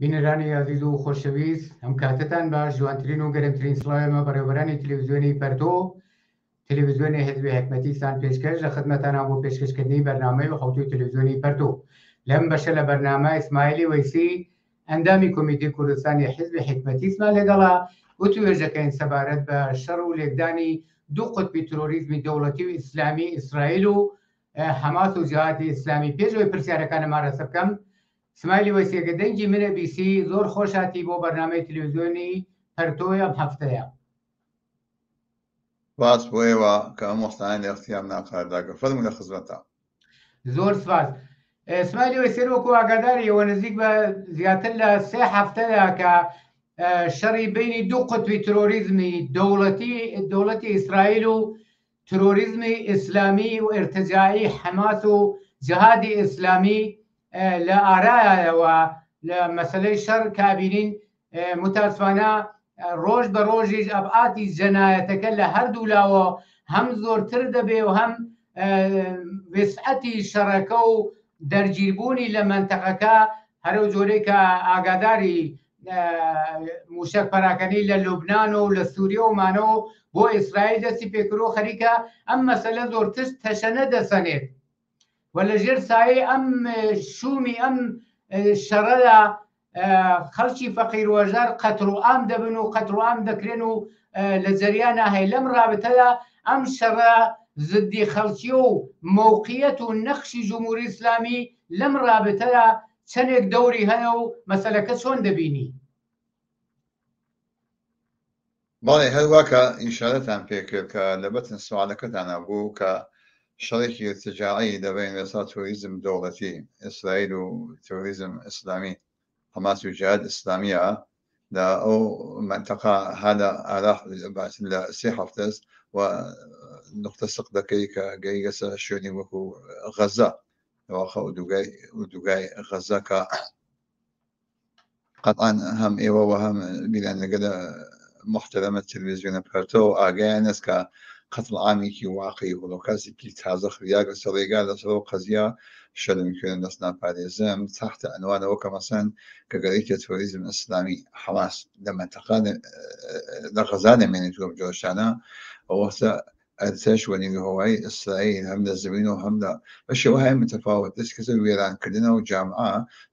بینەرانی عزیز و خۆشەویست ئەم کاتتان باش جوانترین و گەرمترین سڵاوێمە بەڕێوەبەرانی تەلەڤیزیۆنی پەرتۆ تەلەڤیزیۆنی حزبی حکمەتیستان پێشکەش لە خزمەتانە بۆ پێشکەشکردنی بەرنامەی بەخەوتوی تەلەڤیزیۆنی پەرتۆ. لەم بەشە لە بەرنامە ئیسماعیلی وەیسی ئەندامی کۆمیتەی کوردستانی حزبی حکمەتیستمان لەگەڵا و توێژەکەین سەبارەت بە شەڕ و لێکدانی دوو قوتبی تۆرۆریزمی دەوڵەتی و ئیسلامی ئیسرائیل و حەماس و جیهادی ئیسلامی. پێشەوەی پرسیارەکانەمان ڕەسە بکەم، ئیسماعیلی وەیسیەکە دەنگی منە بیسی زۆر خۆشاتی بۆ بەرنامەی تەلەڤیزیۆنی پەرتۆی ئەم هەفتەیە. باس بۆ ئێوە کە ئەم وەختانە لە اختیام ناقارداگە فەرموو لە خزمەتە. زۆر سپاس. ئیسماعیلی وەیسی وەکو ئاگاداریەوە نزیک بە زیاتر لە 3 هەفتەیە کە شەڕی بینی دوو قوتبی تۆرۆریزمی دەوڵەتی ئیسرائیل و تۆرۆریزمی ئیسلامی و ئێرتجاعی حەماس و جیهادی ئیسلامی لە ئارایەوە لە مەسەلەی شەڕ کابینین. متاسفانە ڕۆژ بە ڕۆژیش ئەبعاتی جەنایەتەکە لە هەردوو لاوە هەم زۆرتر دەبێ و هەم وسعەتی شەڕەکە و دەرگیربوونی لە مەنتەقەکە هەرو جۆرەی کە ئاگاداری موشک پەراکەنی لە لوبنان و لە سووریە و مانەوە بۆ ئیسرائیل دەستی پێکرۆ خەریکە ئەم مەسەلە زۆرتر تەشەنە دەسەنێت و لە ژێر سایەی ئەم شومی ئەم شەڕەدا خەڵکی فەقیر وەژار قەتر و ئام دەبن و قەتر و ئام دەکرێن و لە جەریانە هەیە. لەم رابطەدا ئەم شەڕە زدی خەڵکی و موقعیت و نەخشی جمهوری ئیسلامی لەم رابطەدا چەندێک دەوری هەیە و مەسەلەکە چۆن دەبینی؟ بەڵێ هەروواکە ئیشارەتان پێکرد کە لە بەتن سوالەکەتانە بوو کە شەڕێکی ارتجاعی دەبێن لەسا تۆریزم دەوڵەتی ئیسرائیل و تۆریزم ئیسلامی حەماس و جیهاد ئیسلامیە لە ئەو منتەقە هەدا ئاراح لە 3 هەفتەس و نقطە سق دەکەی کە گەیگە سەر شوێنی وەکو غەزە واخە و دوگای غەزە کە قەتعاً هەم ئێوە و هەم بیرانەگە لە محتەرەمە تەلەڤیزیۆنە پەرتۆ ئاگایان است کە قەتڵ عامێکی واقعی هۆلۆکاستێکی تازە خریاگە سەڕێگا لەسەر ئەو قەزیە شەرمکردن دەستنا پارێزم تحتە ئەنوانەوە کە مەسەن کە گەرەیکە تۆریزم ئیسلامی حەماس لە مەنتەقە لە غەزا دەمێنێتوە بجۆشانە ئەوەستە ئەرتش و نیروهەوایی ئیسرائیل هەم لە زەوین و هەم لە بە شێوەهای متفاوت دەستکەسە وێرانکردنە و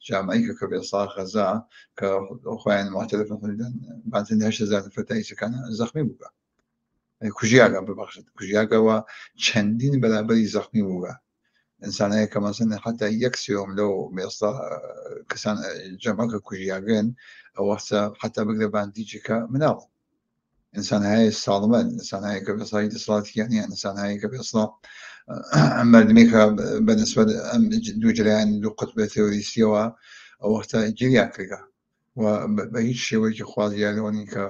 جامعەی کە بێسا غەزا کە خۆیان معتەرفن حدوداً بانتن 8,000 نەفەر تایسەکانە زەخمی بووە کوژیاگە ببەخشێت کوژیاگەوە چەندین بەرابەری زەخمی بووە ئینسانەیە کە مەسەن حتا 1/3 لەو بێستا کەسان جەمەکە کوژیاگەن ئەوەستە حتا بگرە باندیجەکە مناڵ ئینسانهایی ساڵمەن ئینسانهایی کە بێسای دەسەڵاتیان یان ئینسانهایی کە بێستا مردمێکە بەنسبەت ئەم دوو جریان دوو قوتبە تێۆریستیەوە ئەوەختە گیریان کردە و بە هیچ شێوەیەکی خوازیانەوەنی کە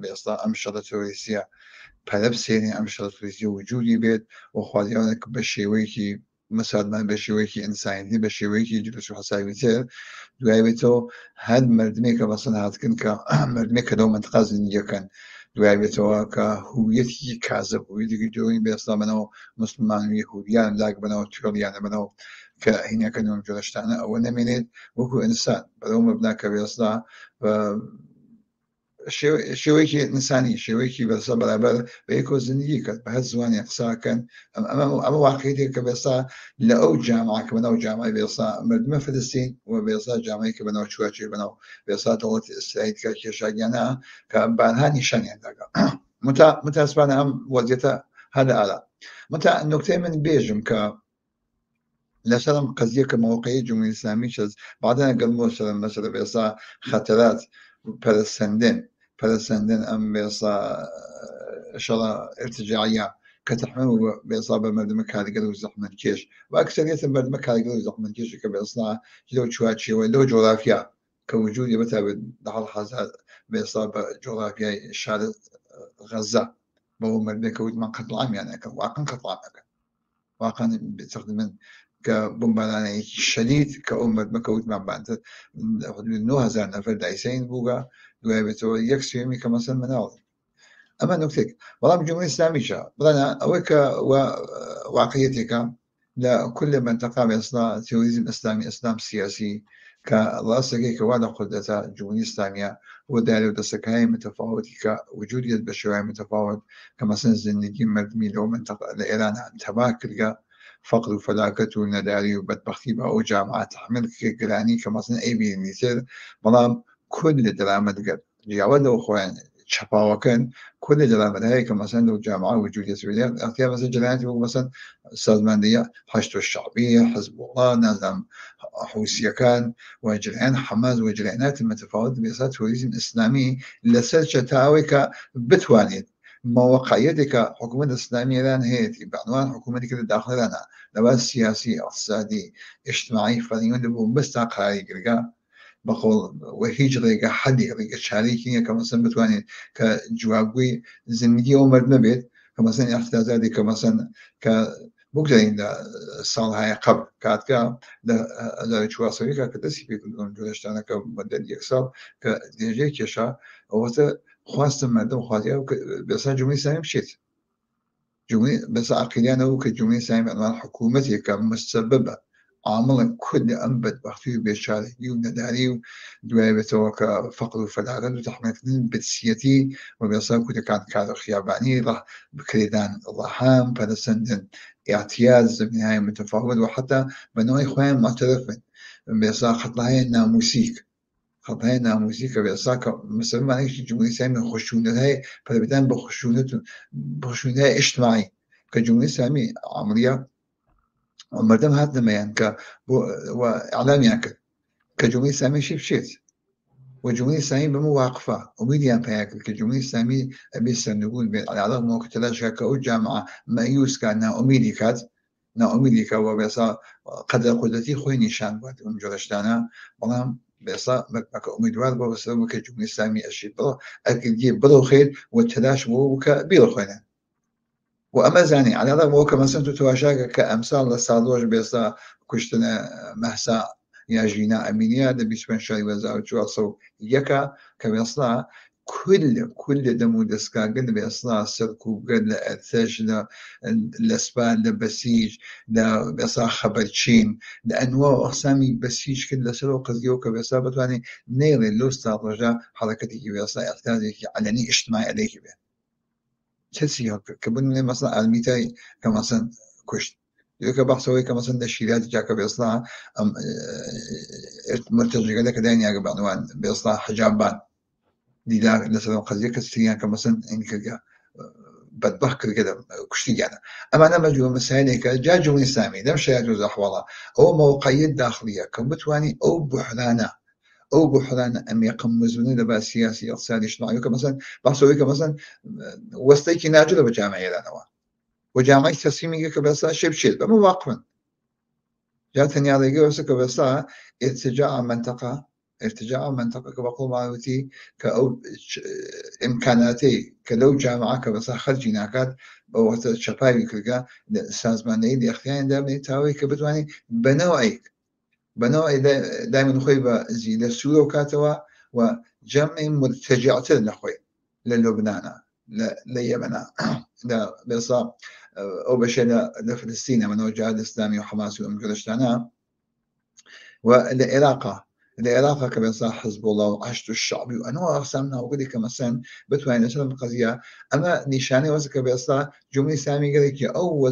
بێستا ئەم شەڕە تۆریستیە پەرە بسێنێ ئەم شەڕە تۆریستی وجودی بێت و خوازیانە بە شێوەیەکی مسادمان بە شێوەیەکی ئینسانی بە شێوەیەکی جلوس و حەساوی تر دوای بێتەوە هەر مردمێکە بەسەن هاتکن کە مردمێک کە لەو مەنتەقە زیندگیەکەن دوای بێتەوە کە هویەتی کازە هویەتێکی جۆری بێستا بنەوە مسلمان و یەهودیان لاک بنەوە توێڵیانە بنەوە کە هینەکە نوێم جۆرەشتانە ئەوە نەمێنێت وەکو ئینسان بەرەو مەبنا کە بێستا شێوەیەکی ئینسانی شێوەیەکی بەسە بەرابەر بە یەکۆ زندگی کرد بە هەر زوانی قساکەن ئەمە واقعیتێک کە بێستا لە ئەو جامعە کە بەناو جامعی بێستا مردمە فلستین و بێستا جامعی کە بەناو چوارچێ بەناو بێستا دەوڵەتی ئیسرائیل کە کێشاگیانە کە بارها نیشانیان داگا متاسفانە ئەم وەزیەتە هەدا ئالا نکتەی من بێژم کە لەسەر ئەم قەزیە کە مەوقعی جمهوری ئیسلامی چەس بعدەن گەڵمۆ سەر مەسەلە بێستا خەتەرات پەرەسەندن ئەم بێسا شەڕە ارتجاعیە کە تەحمل بێسا بە مردمە کاریگەر و زەحمەت کێش و ئەکسەریەتە مردمە کاریگەر و زەحمەت کێشی کە بێستا لەو چوارچێوە لەو جۆرافیا کە وجودی بەتابێت لە هەزار بێسا بە جۆرافیای شارە غەزە بەوە مردمێکە وتمان قەتڵ عامیانەکە واقعاً قەتڵ عامەکە واقعاً بتەقریباً کە بمبارانەیەکی شەدید کە ئەو مردمەکە وتمان بانتر 9,000 نەفەر دایسین بووگە دوای بێتەوە 1/3 کە مەسەن مناڵ ئەمە نکتێک بەڵام جمهوری ئیسلامیشە بڵێنە ئەوەی کە واقعیەتێکە لە كل منطقة بإصلاح تيوريزم إسلامي إسلام سياسي كراسك كوانا قدرة الجمهورية الإسلامية وداري ودسكاي متفاوتة كوجودية بشرية متفاوت كمثلا زندگی مردمی لو منطقة لإيران تباكر فقر وفلاكة ونداري وبدبختي بأو جامعات تحمل كجراني كمثلا أي بي مثل بلام كل درامة قد جاود أخوان شفاوكن كل درامة هاي كمثلا لو جامعة وجودية سوريا اختيار مثلا جراني مثلا سازماندية حشد الشعبية حزب الله نظام حوثية كان وجرعان حماس وجرعانات المتفاوتة بيصير توريزم إسلامي لسر تاويك بتوانيد مواقعيتك حكومة الإسلامية لان هي بعنوان حكومتك الداخل لنا لباس سياسي اقتصادي اجتماعي فنيون دبو بس تاقاري قرقا بقول وهيج ريقا حدي ريقا شاريكي كمثلا بتواني كجوابي زندگي عمر نبيت كمثلا احتجاجاتي كمثلا بقدرين السال هاي قبل كاتكا دا شواسوي كتسي في كلهم جلشتانا كمدة يكسر كديجي كشا وقت خواست مردم خواستيا بس جمهورية الإسلامية مشيت جمهورية بس عقيدانا وكجمهورية الإسلامية عنوان حكومتي كمسببة عاملا كل أنبت بختي بشاري ونداري ودوائبته كفقر وفلاغة وتحمل بتسيتي وبيصاب كنت كان كارو خياباني راح بكريدان الرحام فلسندن اعتياز بنهاية متفاوت وحتى بنوع إخوان معترفين بيصاب خطلها ناموسيك خطلها ناموسيك بيصاب مثلا ما نيجي جمهورية إسلامية خشونة هاي فلبدان بخشونة اجتماعي كجمهورية إسلامية عملية ومردم هات لما يعني وإعلام يعني كجمهورية إسلامية شيء بشيت والجمهورية الإسلامية بمواقفة وميديا بياكل كجمهورية الإسلامية بيسر نقول على رغم ما كنت لا شك جامعة مأيوس كان أميدي كات أميدي كا وبيصا قدر قدرتي خوي نشان بعد جرشتانا والله بيصا مك أميدوار بوصل كجمهورية الإسلامية أشيء برو أكيد جيب برو خير والتلاش وكبير خوينا وأما زاني على هذا مو كمان سنتو تواشاك كأمثال للصادوج بيصا كشتنا محسا يا جينا أمينيا ده بيسبن شاي وزاو جواسو يكا كبيصلا كل دمو دسكا قد بيصلا سركو قد لأثاش لأسبان لبسيج لبيصلا خبرشين لأنواع أقسامي بسيج كل سلو قزيو كبيصلا بتواني نيري اللو استراتيجية حركتي كبيصلا احتاجي علني اجتماعي عليك بيه تسيها كبني مثلا الميتاي كمثلا كشت يوكا بحثوي كمثلا الشيلات جاكا بإصلاح مرتجع لك داني أجا بعنوان بإصلاح حجابان دي دا مثلا قضية كستريان كمثلا إنك بتبخر كده كشتي يعني أما أنا مجموع مسائل هيك جا جمهورية إسلامية ده مش يجوز أحواله أو موقعية داخلية كمتواني أو بحرانة أو بحران أم يقمزون لباس سياسي اقتصادي اجتماعي كمثلا بحثوا كمثلا وسطيك ناجلة بجامعة لنا وجامعة تسليمية كبسا شبشيل بمواقفا جاتني على جوسك كبسا ارتجاع منطقة كبقول معلوماتي كأو إمكاناتي كلو جامعة كبسا خرجي ناكات بوقت شفايفي كلها سازماني دي اختياري دائما تاوي كبتواني بنوع دائما خوي زي للسورة وكاتوا وجمع مرتجعات لنخوي للبنان ليمن لا بيصا أو بشيء لفلسطين من وجهاد الإسلامي وحماس وأمجرشتانا والعراق كبيصا حزب الله وعشت الشعبي وأنواع أقسامنا وقدي كمثلا بتوين نسلم القضية أما نشاني وزك بيصا جمهورية إسلامية قديك أو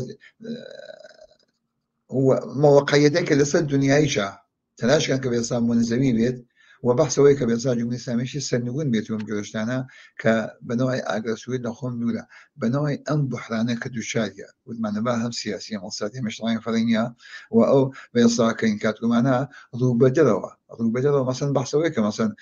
هو مواقعيتك لسه الدنيا عيشة تلاش كان كبيصا منزمين بيت وبحث ويك بيصا جمهورية إسلامية شيء سنقول بيتهم جرشتانا كبنوع أجرسويد نخون دولا بنوع أن بحرانة كدوشارية ومعنى بها سياسية مصادية مش طعين فرينيا وأو بيصا كين كاتو معنا روبدروا مثلا بحث ويك مثلا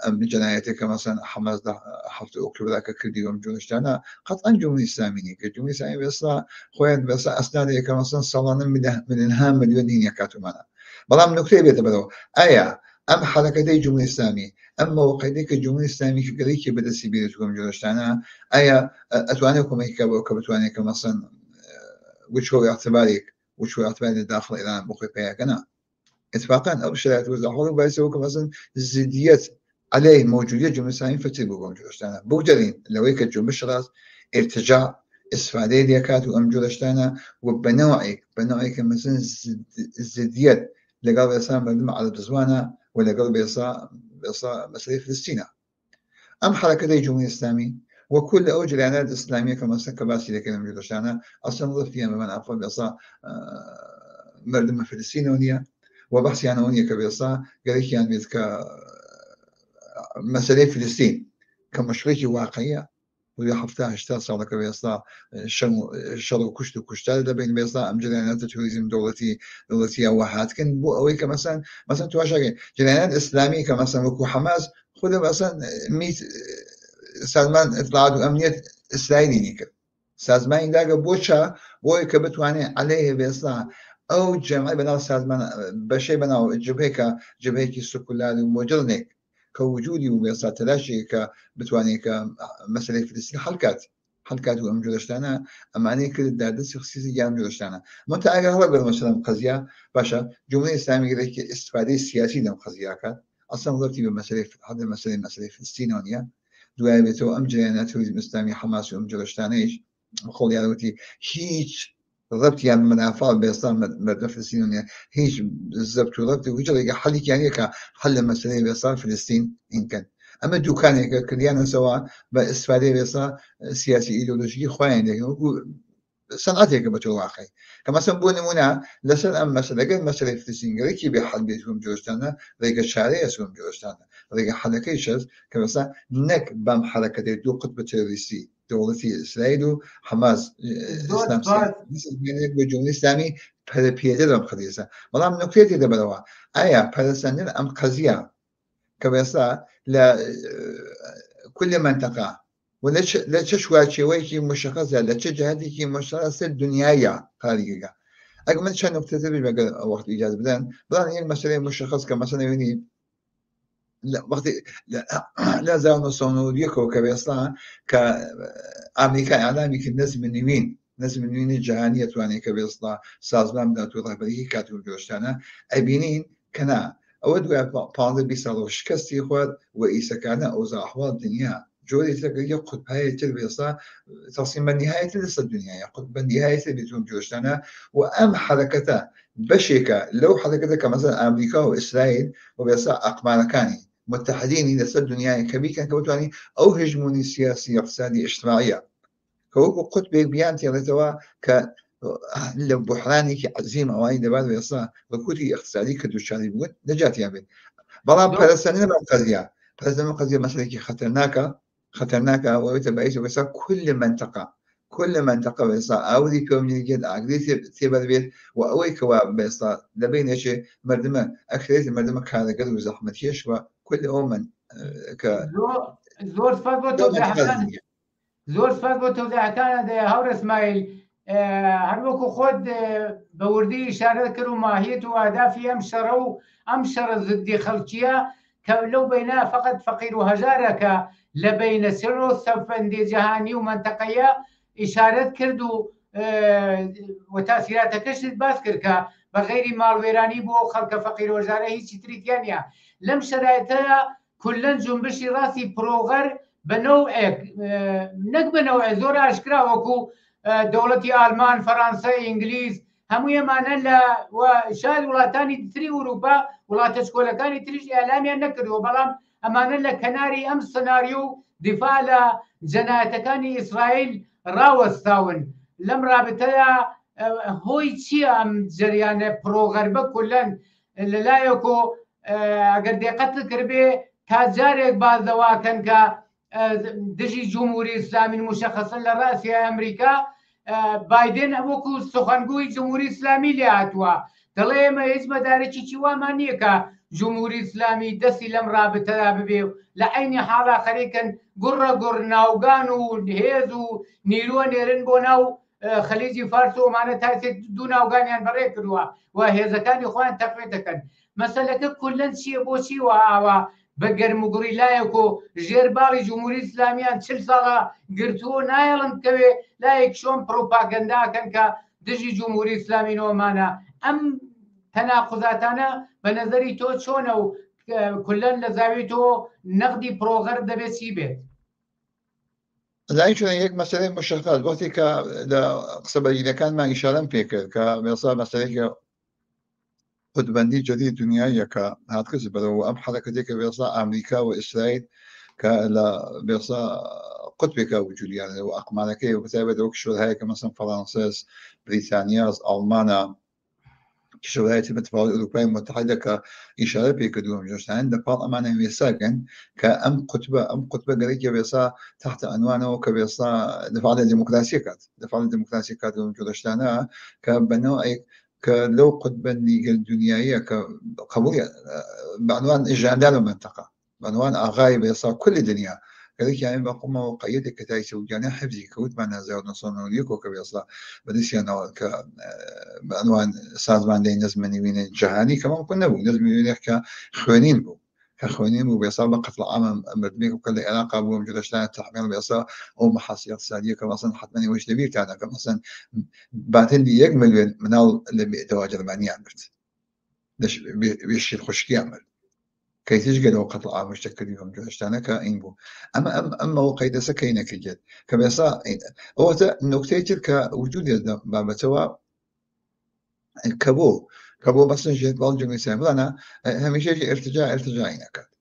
من جنايتك مثلا حماس حفظ أكتب ذاك كرديهم جرشتانا قطعا جمهورية إسلامية كجمهورية إسلامية بيصا خوين بيصا أسنادي كمثلا صلانا من إنهام مليونين يكاتو معنا بلام نكتب يتبدو آية أم حركتي جمهورية إسلامية أما وقيدك الجمهورية الإسلامية كذلك بدأ سبيلتكم جلشتانا أيا أتوانيكم هيك وكبتوانيك مثلا وش هو اعتبارك وش هو اعتباري داخل إيران بقي فيها كنا اتفاقا أو شرائط وزحول بيسوك مثلا زديات عليه موجودية الجمهورية الإسلامية فتبقوا جلشتانا بقدرين لو هيك الجمهورية الشراس ارتجاع استفادة ديكات وأم جلشتانا وبنوعك مثلا زديات لقال الإسلام بالمع على بزوانا ولەگەڵ بێسا مەسەلەی فلستینە ئەم حرەکەتەی جمهوری ئیسلامی وەکو لە ئەو جریانات ئیسلامیە کە مەسەن کە باسی دەکەن جۆشانە ئەسڵ ڕفتی ئەمەمان ئەفڵ بێسا مردمە فلستینەوە نییە و بەحسیانەوە نییە کە بێسا گەرەکیان بێت کە مەسەلەی فلستین کە مشکلێکی واقعیە وی 70 ساڵەکە بێستا شەڕ و کوشت و کوشتار دەبین بێستا ئەم جریاناتە توریزم دەوڵەتی ئەوە هاتکن بۆ ئەوەی کە مەسەن تواشاگەین جریانات ئیسلامی کە مەسەن وەکو حەماس خودە مەسەن میت سازمان ئیطلاعات و ئەمنیەت ئیسرائیلی نیکرد سازمانی داگە بۆی کە بتوانێت عەلەیه بێستا ئەو جەمعی بەناو سازمان بەشەی بەناو جبهەیەکی سکولار و مۆجڵنێک کە وجودی و بێستا تەلاشێک کە بتوانێت کە مەسەلەی فلستین حەلکات و ئەم جۆرەشتانە ئەمانەی کرد دادەستی خصیصی یان جۆرەشتانە مەتا ئەگەر هەڵە بەر مەسەلەن قەزیا باشە جمهوری ئیسلامی گرێکی ئیستیفادەی سیاسی لەم قەزیاکات ئەسڵ ڕەبتی بە مەسەلەی فلستینەوە نییە دوای بێتەوە ئەم جریانات توریزم ئیسلامی حەماس و ئەم جۆرەشتانەیش خۆڵیانوتی هیچ ڕەبتیان منافع بێستا مەردە فلستین نییە هیچ زەبط و ڕەبت و هیچ ڕێگە حەلیکیان کە حەل لە مەسەلەی بێستا فلستین ئینکەن ئەمە دووکانێکە کردیانەسەوە بە ئیستیفادەی بێستا سیاسی ئیدئۆلۆژیکی خۆیان دێکن وەکو سەنعەتێکە بە تۆ واقعی کە مەسەن بۆ نمونە لەسەر ئەم مەسەلەگەر مەسەلەی فلستینگەرێکی بێ حەل بێت وم جۆشتانە ڕێگە چارەیە سوم جۆشتانە ڕێگە حەلەکەی شەست کە بەسا نەک بەم حرەکەتەی دوو قوتبە تێڕیستی دەوڵەتی ئیسرائیل و حەماس بە جمهوری ئیسلامی پەرەپێدە لەم قەدیسە بەڵام نوکتێتی دەبەرەوە ئایا پەرەسەندن ئەم قەزیە کە بێستا لە كل منطقة ولا تشوى ويكي مشخصة لا جهاتي مشخصة دنيايا خارجية أجمل شيء نقطة تبي وقت إجازة بدن هي المسألة مشخص كمثلا يعني لا وقت لا زال نصونو يكو كبيصلا كأمريكا إعلامي كالناس من يمين ناس من يمين الجهانية تواني كبيصلا سازمان بدأت وضعبري كاتب جوشتانا أبينين كنا أود بعض بيصيروا شكستي إخوات وإيسا كان أوزع أحوال الدنيا جوري تلقى قطب هاي التلبيصة تصميم النهاية لسه الدنيا قطب النهاية بيتون جوشتانا وأم حركته بشيكا لو حركته كمثلا أمريكا وإسرائيل وبيصير أقماركاني متحدين لسه الدنيا كبير كان كوتواني أو هجموني سياسي اقتصادي اجتماعية كوكو قطب بيانتي لتوا ك لبحراني كعزيمة وايد بعد بيصير ركودي اقتصادي كدوشاني بود نجات يابين بلام فلسطين ما قضية فلسطين قضية مثلا خطرناكة ويتبعيش بس كل منطقة بس أودي كوميونيكيت عقدي تبى البيت وأوي كوا بس لبين إيش مردمة أكثر مردمة كهذا قدر وزحمة كيش وكل أمم ك زور فرق توضيح كان ده هور إسماعيل هر وەکو خۆت بە وردی ئیشارە کرد و ماهیەت و ئەهدافی ئەم شەڕە زدی خەڵکیە کە لەو بینە فقط فەقیر و هەژارە کە لە بینە سر و سەفەندی جەهانی و منتەقەیە ئیشارەت کرد و تاسیراتەکەشت باس کرد کە بە غەیری ماڵوێرانی بۆ خەڵکە فەقیر و هەژارە هیچی تریتیان نیە لەم شەرایەتەیە کولەن جنبشی ڕاستی پرۆغەر بە نەوعێک نەک بە نەوعێ زۆر ئاشکرا وەکو دەوڵەتی ئالمان فەرانسە ئینگلیز هەموو ئەمانە لە شاید وڵاتانی تری ئوروپا وڵاتە چکۆلەکانی تریش ئەلامیان نەکردووە بەڵام ئەمانە لە کەناری ئەم سناریۆ و دیفاع لە جەنایەتەکانی ئیسرائیل ڕاوەستاون لەم رابطەیە هۆی چییە ئەم جەریانە پرۆغەربە کولەن لەلایەکۆ ئەگەر دقت کردبێ تا جارێک بازدەواکەن کە دژی جمهوری ئیسلامی مشخصن لە ڕاستی ئەمریکا بایدن وەکو سخەنگووی جمهوری ئیسلامی لێ هاتووە دەڵێ ئێمە هیچ مەدارێکی چیوامان نییە کە جمهوری ئیسلامی دەستی لەم رابطەدا ببێ و لە عینی حاڵا خەریکن گوڕە ناوگان و هێز و نیرووە نێرن بۆ ناو خەلیجی فارس و ئەمانە تاسێت دوو ناوگانیان بەڕێ کردووە و هێزەکانی خۆیان تەقویت دەکەن مەسەلەکە کولەن چییە بۆچی وە ئاوا بە گەرموگوڕی لایەک و ژێرباڵی جمهوری ئیسلامیان 40 ساڵە گرتووە نایەڵن کەوێ لایەک شۆن پرۆپاگەنداکەن کە دژی جمهوری ئیسلامی نۆمانە ئەم تەناقوزاتانە بە نەزەری تۆ چۆنە و کولەن لە زاوی تۆ نەقدی پرۆغەر دەبێت چی بێت لای چون یک مەسەلەی مشخص وقتی کە لە قسە بەرگینەکانمان ئیشارەم پێ کرد کە مێسا مەسەلەیەکە قوتبندی جدید دنیایە کە هاتکەس بەرەوە ئەم حرەکەتێکە بێسا ئەمریکا و ئیسرائیل کە لە بێسا قوتبێکە وجودیانە و ئەقمانەکەی و بەتایبەتەوە کشورهایەکە مەسەن فەڕەنسەس بریتانیاس ئەڵمانە کشورهایەتی متفاوض ئەوروپای متحدە کە ئیشارە پێکردووە جۆشتان لەپاڵ ئەمانە وێساکەن کە ئەم قوتبە گەرەێکی بێسا تحت عنوانەوە کە بێسا دفاع لە دموکراسی کات دفاع لە دموکراسی کات و جۆشتانە کە بنەوە کە لەو قوتبەندی دنیاییە کە قبول بعنوان ئژاندان المنطقة بعنوان ئاغای بێسا كل دنیا گەرێکیان بەقومەوە قەیەدێک کە تای سەعودیانە حفزی کەوتمان 1990 کە بێسا بەدەستیانەوە کە بعنوان سازماندەی نەزمەنیوینە جەهانی کەمان کون نەبوو نەزمەنیوینێک کە خوێنین بوو کە خوێنین بوو بێسا بە قەتڵ عام مردمێک کە لە عێراقا بووم جدەشتانە تحمیل بێسا ئەو مەحاسی اقتصادیە کە مەسەن حتمەنی وەش دەبیرتانە کە مەسەن باتندی 1 ملیۆن مناڵ لە بێتەوە جەرمانیان برد بێشیر خوشکیان برد كيتيش قالوا قتل عام مشتكلين جوشتانا كاين بو اما وقيد سكينه كجد كبيصا هو نكتة كوجود بابتوا كبو بس جهه بالجنوب سامي انا هميشه ارتجاعين كات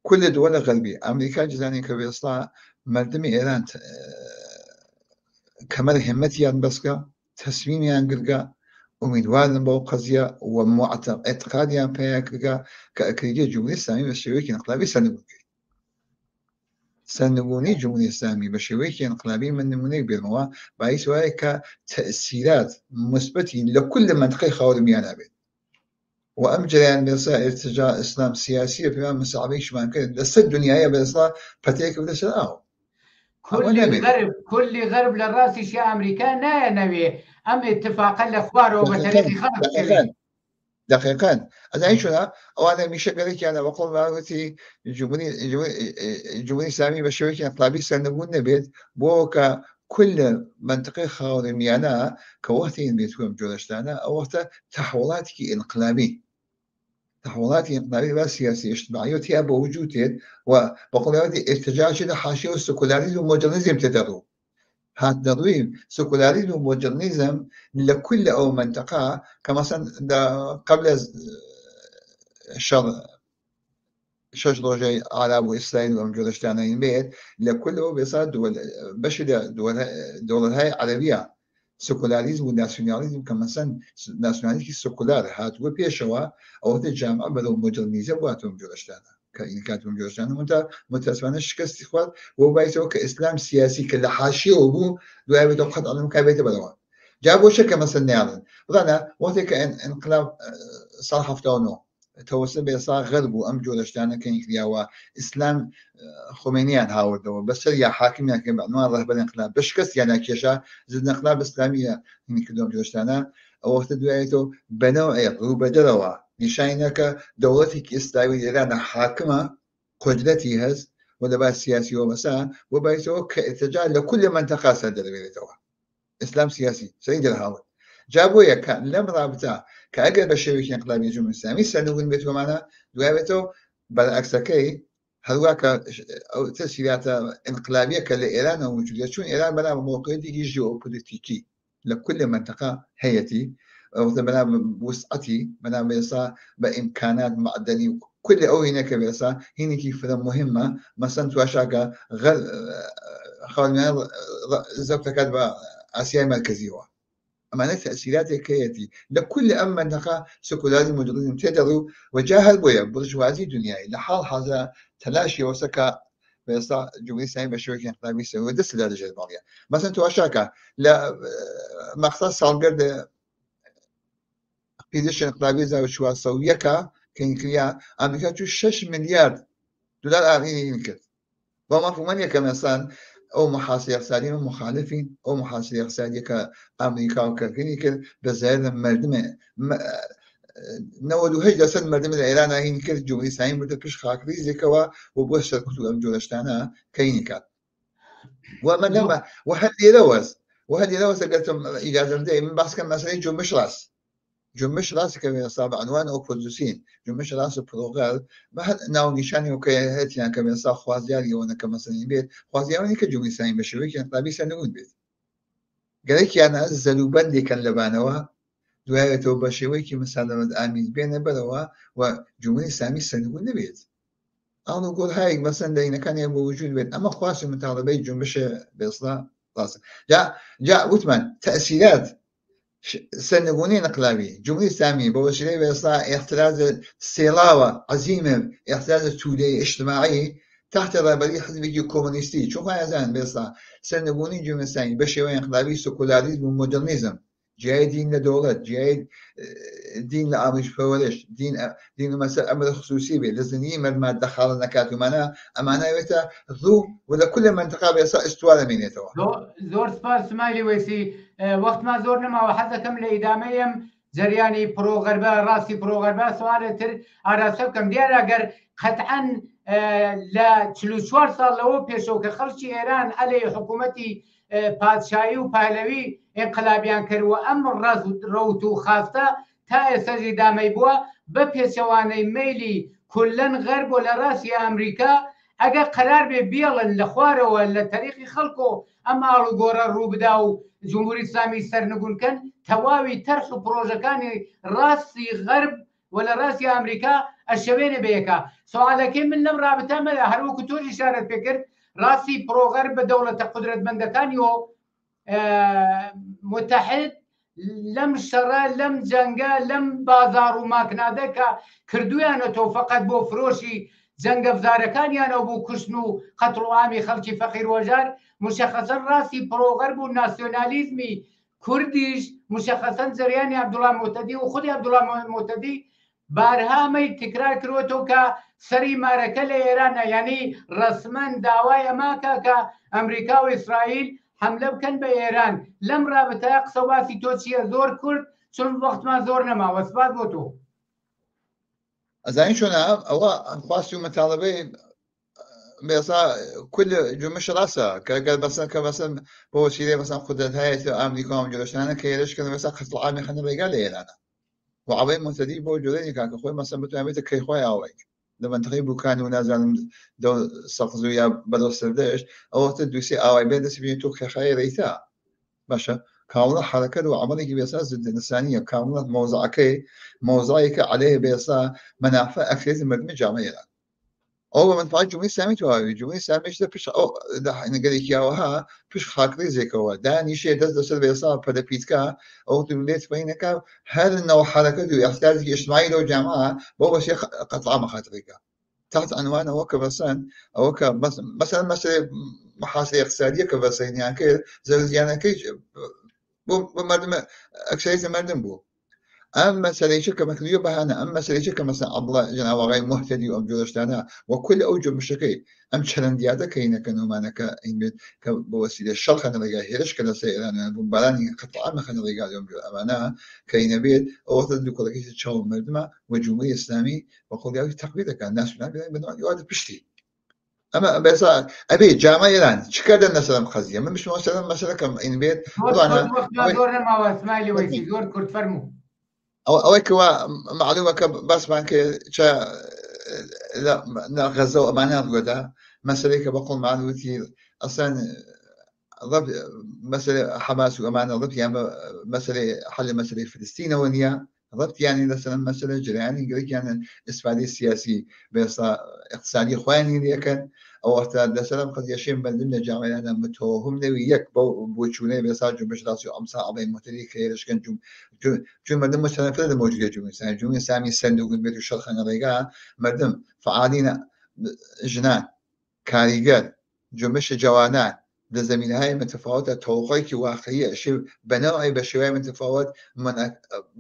كل الدول الغربيه امريكا جزاني كبيصا مردمي ايران كمال همتيان بسكا تسميميان قرقا امیدوارم با قضیه و اعتقادیان پیدا که جمهوری اسلامی به شیوهی انقلابی سرنگونی جمهوری اسلامی به شیوهی انقلابی من نمونه بیرموا باعث وای که تأثیرات مثبتی لكل منطقه خاورمیانه بید و ام جریان بسا ارتجاع اسلام سیاسی في مساعدة شمان كده دست الدنيا بسا فتيك بدش الأو كل غرب للراس شيء أمريكا نبي أم اتفاقا لأخبار وبطريق خلق دقيقا أنا عيشنا وأنا مشكلة أنا بقول معلوماتي جمهوري إسلامي بشوية انقلابي سنقول نبيت بوكا كل منطقة خاورميانا كوقتين بيتوهم جولشتانا أو وقت تحولات انقلابي بس سياسية اجتماعية تي أبو وجودين وبقول هذه ارتجاع شده حاشية السكولاريزم والمودرنيزم تدرو هات نظريم سكولاريزم ومودرنيزم لكل أو منطقة كمثلا قبل شجرة عرب وإسرائيل ومجرشتانين بيت لكل أو بيصير دول هاي عربية سكولاريزم وناسيوناليزم كمثلا ناسيوناليزم سكولار هات وبيشوا أو الجامعة بدو مودرنيزم واتهم جرشتانا كإن كانت جرشتانا متأسفانة شكست إخوات وبايتوا كإسلام سياسي كل حاشية وبو دعاء بدو قد علم كابيت بدوا جابوا شكا مثلا نعلن وضعنا وقت انقلاب صالح فتونو توسل بيصار غرب وأم جرشتانا كان يكريوا إسلام خمينيان هاوردوا بس يا حاكم يعني بعنوان رهبة الانقلاب بشكس يعني كيشا زد انقلاب إسلامية يعني كدوم جرشتانا وقت دعايته بنوعي وبدلوا نشانك دولتك إسرائيل إيران حاكمة قدرتي هز ودبا سياسي ومساء وبايتو كاتجاه لكل منطقة سادة بيتوا إسلام سياسي سيد الهاول جابوا يكا لم رابطة كأجل بشوية انقلابية جمهورية الإسلامية سنقول بيتوا معنا دعايته بالعكس كي هذواك تسهيلات انقلابية كالإيران وموجودة شون إيران بنا موقعي جيوبوليتيكي لكل منطقة هيتي وبنا بوسعتي بنا بيصا بإمكانات معدني كل أو هناك بيصا هنا كيف مهمة مثلا تواشاكا خالنا زبطة كاتبة آسيا المركزية أما تأثيرات كيتي لكل منطقة سكولاريزم مودرنيزم تدروا وجاهل بويا برجوازي الدنيا لحال هذا تلاشي وسكا بيصا جمهورية الإسلامية بشوية انقلابية سوى دس لدرجة البالية مثلا تواشاكا لا مختص سالقرد قيدش انقلابية زاوية شوى سويكا كان كريا أمريكا تو 6 مليار دولار آخرين يمكن ومفهومانيا كمثلا أو محاصيل اقتصادية مخالفين أو محاصيل اقتصادية كأمريكا وكالكينيكا بزايد مردمة نودو هجدة سن مردمة إيران هين كل جمهورية الإسلامية بدأ بش خاكري زيكوا وبوشت كتو أم جولشتانا كينيكا ومن لما وهل يلوز قلتم إجازة دي من بحث كان مثلا جمش راس كم صاب عنوان أو بروزوسين جمش راس بروغال ما ناو نشاني وكيهات يعني كم صاب خوازياري وانا كمثلا بيت خوازياري كجمهورية الإسلامية بشوي كان قابي سنقول بيت قالك يعني الزلوبان دي كان لبانوا دوایێتەوە بە شێوەیەکی مسادەمەت ئامیز بێنە بەرەوە و جمهوری ئیسلامی سەرنگون نەبێت. ئاڵ و گۆڵهایەک مەسەن دەینەکانیان بۆ وجود بێت ئەمە خواست متاڵبەی جنبشە بێسڵا ڕاستە. جا وتمان تەسیرات سەرنگونی انقلابی جمهوری ئیسلامی بە وسیلەی بێسڵا احتراز سێڵاوە عەزیمە احتراز تودەی اجتماعی تحت ڕێبەری حزبێکی کۆمۆنیستی چۆن ئازان بێسڵا سەرنگونی جمهوری ئیسلامی بە شێوەی انقلابی سکولاریزم و مۆدرنیزم جای دین لە دەوڵەت جای دین لە ئامۆژ پەروەردەش دین و مەسەر ئەمر خصوصی بێت لە زنیی مەرمات دەخاڵە نەکاتومانە ئەمانەوێتە ڕوو و لە کل منطقە بێسا ئستوا دەمێنێتەوە. زۆر سپاس سمایلی وەیسی وەختمان زۆر نەماوە حەز دەکەم لە ئیدامەیەم جریانی پرۆغەربە ڕاستی پرۆغەربە سوالێتتر ئاراسە بکەم دیارە ئەگەر قەتعەن لە 44 ساڵ لەوە پێشەوە کە خەڵکی ئێران ئەلێ حکوومەتی پادشایی و پایلەوی ئینقلابیان کردووە ئەم ڕەوت و خاستە تا ئێستاژی دامەی بووە بە پێچەوانەی میلی کولەن غەرب و لە ڕاستی ئەمریکا ئەگە قەرار بێ بێڵن لە خوارەوە لە تەریقی خەڵکۆ ئەم ئاڵ و گۆڕە ڕوو بدا و جمهوری ئیسلامی سەرنگونکەن تەواوی تەرخ و پرۆژەکانی ڕاستی غەرب و لە ڕاستی ئەمریکا ئەشەوێنە بەیەکە. سوالەکەی من لەم رابطەمەدا هەروەکو تۆش ئیشارەت پێ کرد ڕاستی پرۆغەرب بە دەوڵەتە قودرەتمەندەکانی و متحد لەم شەڕە لەم جەنگە لەم بازار و ماکنادە کە کردویانەتەوە فقط بۆ فرۆشی جەنگە بزارەکانیانەوە بۆ کوشتن و قەتڵ و ئامی خەڵکی فەقیر وەژار مشەخەسەن ڕاستی پرۆغەرب و ناسیۆنالیزمی کوردیش مشەخەسەن جەریانی عەبدوڵڵا مۆتەدی و خودی عەبدوڵڵا مۆتەدی بارهامەی تکرار کردوەوە کە سەری مارەکە لە ئێرانە یعنی ڕسمەن داوای ئەماکە کە ئەمریکا و ئیسرائیل حملە بکەن بە ئێران لەم رابطەیە قسە باسی تۆ چییە زۆر کورد چون وەختمان زۆر نەماوە سپاس بۆ تۆ. ئەزانین چۆنە ئەوە خواستی و مەتاڵبەی بێسا کل جمش ڕاستە کە ئەگەر بەسەن کە بەسەن بۆ وسیلەی بەسەن قودرەت هەیە ئەمریکا و جۆشتانە کە ئێرەشکردن بەسا قەتڵ عامی خەنە ڕێگا لە ئێرانە و عەوەی مۆتەدی بۆ جۆرەی کاکە خۆی مەسەن بتوانێت بێتە کەیخۆی ئاوەی لە منطقەی بوکان و نازانم سەقز و یا بەدەو سەردەش ئەوەتە دووسێ ئاوای بێ دەسی بینێت تۆ کێخای ڕێیتا باشە کامڵە حرەکەت و عملێکی بێسا ضد ئینسانیە کامڵە مۆزەعەکەی مۆزەعێکە عەلەیە بێسا مەنافع ئەکرێت مردمی جامعە ئێران ئەو بە منفعەت جمهوری ئیسلامی تەواوی جمهوری ئیسلامیش پێش ئەو نەگەرێکیاوەها پێش خاکڕێزێکەوە دانیشێ دەست لەسەر بێسا پەدەپیتکە ئەو لێت بینەکە هەر نەوە حرەکەت و احتیاجی اجتماعی لەو جامعە بۆ بەشێ قەتڵا مەخاترێکە تحت عنوان ئەوە کە بەسەن ئەوە کە مثلا مەسەلەی محاسبەی اقتصادیە کە بەسەینیان کرد زیانەکەی بۆ مردم ئەکسەریتە مردم بوو ئەم مەسەلەیە کە مەکردووە بەهانە ئەم مەسەلەیە کە مەسەن عەبدوڵڵا جەناب ئاغای موحتەدی و ئەم جۆرەشتانە وەکل ئەو جنبشەکەی ئەم چەلەندیاتە کەینەکە نۆمانەکە ئین بێت کە بە وەسیلەی شەڕ خەنە ڕێگا هێرش کە لەسەر ئێرانیان بوون بارانی قەتڵ عام خەنە ڕێگا لەم جۆرە ئەمانە کەینە بێت ئەوەتە دوو کۆڵەکەی چاو مردمە و جمهوری ئیسلامی بە قۆڵیاوی تەقویە دەکات ناسیۆنال بێنەوەی وادە پشتی ئەمە بێسا ئەبێ جامعە ئێران چیکار دەن لەسەر ئەم قەزیە من بشمەوە سەر ئەم مەسەلەکەم ئین بێت زۆر نەماوە اسماعیلی وەیسی زۆر کورت فەرموو ئەوەی کەوا معلومە کە باسمان کرد لە غەزە و ئەمانە ڕووەدا مەسەلەی کە بەقوڵ معلومەتی ئەسڵەن مەسەلەی حەماس و ئەمانە ڕەبتیان بە مەسەلەی حەل مەسەلەی فلستینەوە نییە ڕەبتیانی لەسەر مەسەلە جریانی گرێکیان ئیسپادەی سیاسی بێسا اقتصادی خۆیانی لەکەن ئەوەتا لەسەر ئەم قەزیەشێن بەندن لە جامعەیانە متۆهم نەوی یەک بۆ چوونەی بێسا جنبش ڕاستی و ئەمسا ئەڵێ مۆتەدی کە هێرشکەن چون مردم متەنەفرە لە مۆجودیە جمهوری ئیسلامی سەرنگون بێت و شەڕ خەنە ڕێگا مردم فعالین ژنان کاریگەر جنبش جوانان لە زمینه‌های متفاوتە تەوقعێکی واقعیە بەنەوەی بە شێوەیە متفاوت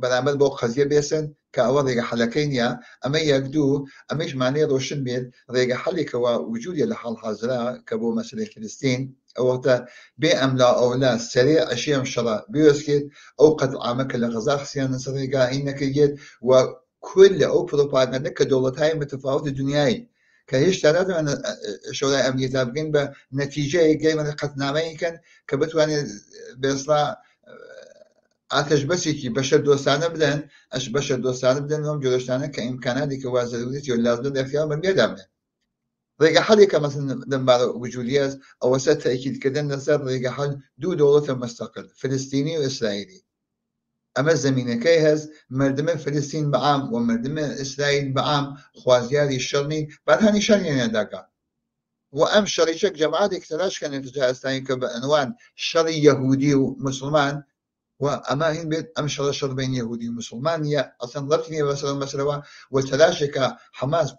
بەرامبەر بۆ قەزیە بێسن کە ئەوە ڕێگە حەلەکەی نییە ئەمە یەک دوو ئەمەش مانەیە ڕۆشن بێت ڕێگە حەلێکەوە وجودیە لە حاڵ حازرا کە بۆ مەسەلەی فلستین ئەوەتە بێ ئەملا ئەولا سەرێ ئەشی ئەم شەڕە بوێستکێت ئەو قەتڵ عامە کە لە غەزا خسیان لەسەر ڕێگا هین نەکرێت و کل لە ئەو پرۆپاگەندە کە دەوڵەت‌های متفاوت دنیای کە هێشتا ناتوانن شورای ئەمنیەت بگەین بە نەتیجەیەک گەیمە قەتنامەیەکەن کە بتوانێت بێسڵا ئاتەش بەسێکی بەشەر دۆستانە بدەن ئەش بەشەر دۆستانە بدەن ئەم جۆرەشتانە کە ئیمکاناتی کە وازەروریەتی و لازم دەخیان بەمێدا بێت ڕێگە حەلێکە مەسەن دەمبارە وجودیە ئەوەسە تاکیدکردن لەسەر ڕێگە حەل دوو دەوڵەتە مستەقل فلستینی و ئیسرائیلی ئەمە زمینەکەی هەست مردمە فلستین بەعام و مردمە ئیسرائیل بەعام خوازیاری شەڕنی بەرهانی شەڕیانێداکە و ئەم شەڕیچەک جەماعاتێک تەلاشکەن ارتجاع ئیسلامی کە بە عنوان شەڕی یەهودی و مسلمان و ئەمە هین بێت ئەم شەڕ بین یەهودی و مسلمان نیە ئەسەن ڕەبتی نییە بەسەر مەسەلەوە و تەلاشێکە حەماس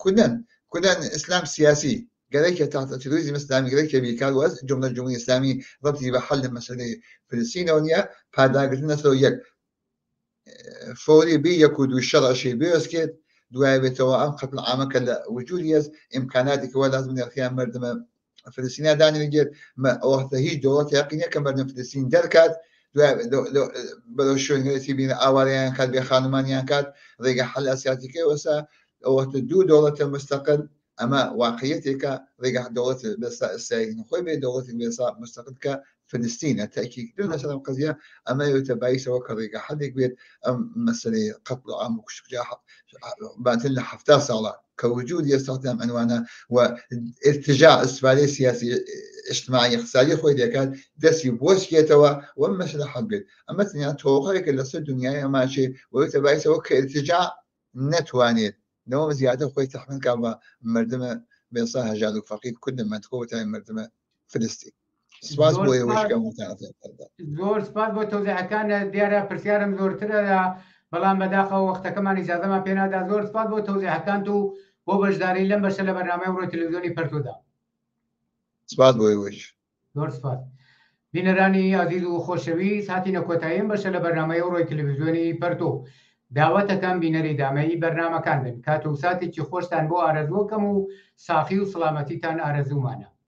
کودەن ئیسلام سیاسی گەرەیکە تاحتە تروریزم ئیسلامی گەرەیکە بیکار و جمهوری ئیسلامی ڕەبتی بە حەل مەسەلەی فلستینەوە نیە پاداگرتن لەسەر یەک فۆری بێ یەک و دوو شەڕ ئەشێ بێوەسکێت دوای بێتەوە ئەم قەتل عامەکە لە وجودی هەست ئیمکاناتێکەوە لازم نرخیان مردمە فلستینیا دانێنێت ئەوەختە هیچ دەوڵەتی یاقینە کە مردم فلستین دەرکات بەرەو شوێنگەرێتی بینە ئاوارەیان کات بێ خانمانیان کات ڕێگە حەل ئاسیاتیکەی وەسا ئەوەختە دوو دەوڵەتە مستەقل ئەمە واقعیەتێکە ڕێگە دەوڵەت بێستا ئیسرائیل خۆی بێ دەوڵەتی بێسا مستەقل کە فلستینە تاکیدکردن لەسەر ئەم قەزیە ئەمە یۆتە بایسەوە کە ڕێگە حەدێک بێت ئەم مەسەلەی قەتڵ عام و کوشتجا باتن لە 70 ساڵە کە وجودی ئێستاتان عنوانە و ارتجاع استفادەی سیاسی اجتماعی اقتصادی خۆی دەکات دەستی بۆچێتەوە و ئەم مەسەلە حەل بێت ئەمە تەنیا تۆقەیەکە لەسەر دنیای ئەماشێ وەوتە بایسەوە کە ارتجاع نەتوانێت لەوە زیاتر خۆی تەحمیل کا بە مردمە بێسا هەژار و فەقیر کوردن مەتخۆتای مردمە فلسطین سپاس بۆ ئێوەشکە زۆر سپاس بۆ تەوزیعەکان دیارە پرسیارم زۆرترە بەڵام بەداخەوە وەختەکەمان ئیجازەمان پێنادا زۆر سپاس بۆ تەوزیعەکان و بۆ بەشداری لەم بەشە لە بەرنامەی ڕۆی تەلەڤیزیۆنی پەرتۆدا سپاس بۆ ئێوەش زۆر سپاس بینەرانی عەزیز و خۆشەویست هاتینە کۆتاییەم بەشە لە بەرنامەی ڕۆی تەلەڤیزیۆنی پەرتۆ داوەتەکەم بینەری دامەیی بەرنامەکان بن کات و ساتێکی خۆشتان بۆ ئارەزووەکەم و ساخی و سڵامەتیتان ئارەزوومانە